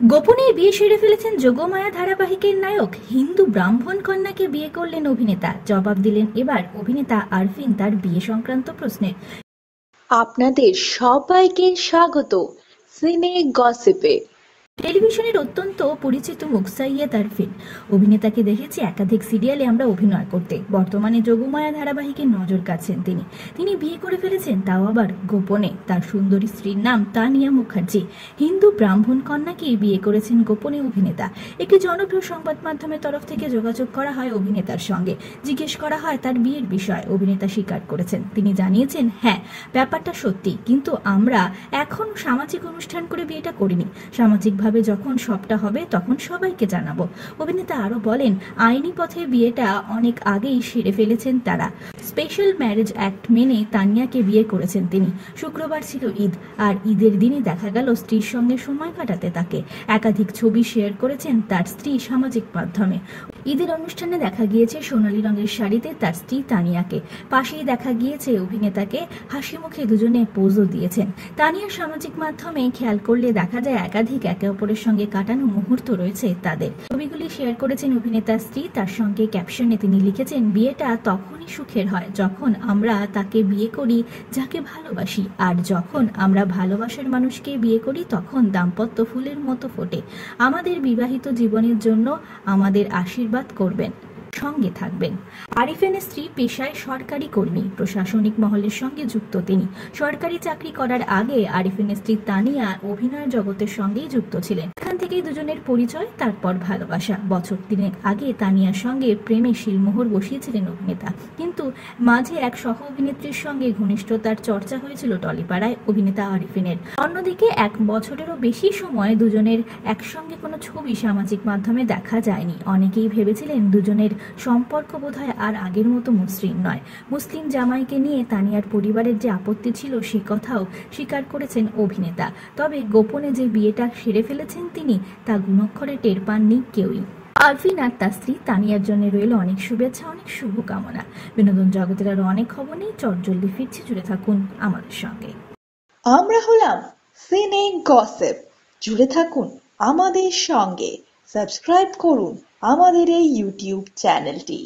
গোপনে বিয়ে সেরে ফেলেছেন যোগমায়া ধারাবাহিকের নায়ক। হিন্দু ব্রাহ্মণ কন্যাকে বিয়ে করলেন অভিনেতা। জবাব দিলেন এবার অভিনেতা আরফিন তার বিয়ে সংক্রান্ত প্রশ্নে। আপনাদের সবাইকে স্বাগত সিনে গসিপে। টেলিভিশনের অত্যন্ত পরিচিত মুখ সৈয়দ আরফিন। অভিনেতাকে দেখেছি একাধিক সিরিয়ালে আমরা অভিনয় করতে। বর্তমানে যোগমায়া ধারাবাহিকে নজর কাটছেন তিনি বিয়ে করে ফেলেছেন, তাও আবার গোপনে। তার সুন্দরী স্ত্রীর নাম তানিয়া মুখার্জি। হিন্দু ব্রাহ্মণ কন্যাকেই বিয়ে করেছেন গোপনে অভিনেতা। একটি জনপ্রিয় সংবাদ মাধ্যমের তরফ থেকে যোগাযোগ করা হয় অভিনেতার সঙ্গে। জিজ্ঞেস করা হয় তার বিয়ের বিষয়। অভিনেতা স্বীকার করেছেন। তিনি জানিয়েছেন, হ্যাঁ, ব্যাপারটা সত্যি, কিন্তু আমরা এখন সামাজিক অনুষ্ঠান করে বিয়েটা করিনি। সামাজিকভাবে যখন সবটা হবে তখন সবাইকে জানাবো। অভিনেতা আরো বলেন, আইনি পথে বিয়েটা অনেক আগেই সেরে ফেলেছেন তারা। স্পেশাল ম্যারেজ অ্যাক্ট মেনে তানিয়াকে বিয়ে করেছেন তিনি। শুক্রবার ছিল ঈদ, আর ঈদের দিনই দেখা গেল স্ত্রীর সঙ্গে সময় কাটাতে তাকে। একাধিক ছবি শেয়ার করেছেন তার স্ত্রী সামাজিক মাধ্যমে। ঈদের অনুষ্ঠানে দেখা গিয়েছে সোনালী রঙের শাড়িতে তার স্ত্রী তানিয়াকে। পাশেই দেখা গিয়েছে অভিনেতাকে। হাসি মুখে দুজনে পোজও দিয়েছেন। তানিয়ার সামাজিক মাধ্যমে খেয়াল করলে দেখা যায় একাধিক একে অপরের সঙ্গে কাটানো মুহূর্ত রয়েছে তাদের। ছবিগুলি শেয়ার করেছেন অভিনেতার স্ত্রী। তার সঙ্গে ক্যাপশনে তিনি লিখেছেন, বিয়েটা তখনই সুখের হয় যখন আমরা তাকে বিয়ে করি যাকে ভালোবাসি, আর যখন আমরা ভালোবাসার মানুষকে বিয়ে করি তখন দাম্পত্য ফুলের মতো ফোটে। আমাদের বিবাহিত জীবনের জন্য আমাদের আশীর্বাদ করবেন, সঙ্গে থাকবেন। আরিফিনের স্ত্রী পেশায় সরকারি কর্মী। প্রশাসনিক মহলের সঙ্গে যুক্ত তিনি। সরকারি চাকরি করার আগে আরিফিনের স্ত্রী তানিয়া অভিনয় জগতের সঙ্গেই যুক্ত ছিলেন। এখান থেকেই দুজনের পরিচয়, তারপর ভালোবাসা। বছর 3 আগে তানিয়ার সঙ্গে প্রেমে শিলমোহর বসিয়েছিলেন অভিনেতা, কিন্তু মাঝে এক সহ অভিনেত্রীর সঙ্গে ঘনিষ্ঠতার চর্চা হয়েছিল টলিপাড়ায় অভিনেতা আরিফিনের। অন্যদিকে 1 বছরেরও বেশি সময় দুজনের একসঙ্গে কোনো ছবি সামাজিক মাধ্যমে দেখা যায়নি। অনেকেই ভেবেছিলেন দুজনের সম্পর্ক বোধহয় আর আগের মতো মসৃণ নয়। মুসলিম জামাইকে নিয়ে তানিয়ার পরিবারের যে আপত্তি ছিল সে কথাও স্বীকার করেছেন অভিনেতা। তবে গোপনে যে বিয়েটা সেরে ফেলেছেন তিনি, তা গুণক্ষরে টের পাননি কেউই। আরফিন আর তার স্ত্রী তানিয়ার জন্য রইল অনেক শুভেচ্ছা, অনেক শুভকামনা। বিনোদন জগতের আরো অনেক খবর নিয়ে চটজলদি ফিরছি, জুড়ে থাকুন আমাদের সঙ্গে। আমরা হলাম সিনে গসিপ, জুড়ে থাকুন আমাদের সঙ্গে। সাবস্ক্রাইব করুন আমাদের এই ইউটিউব চ্যানেলটি।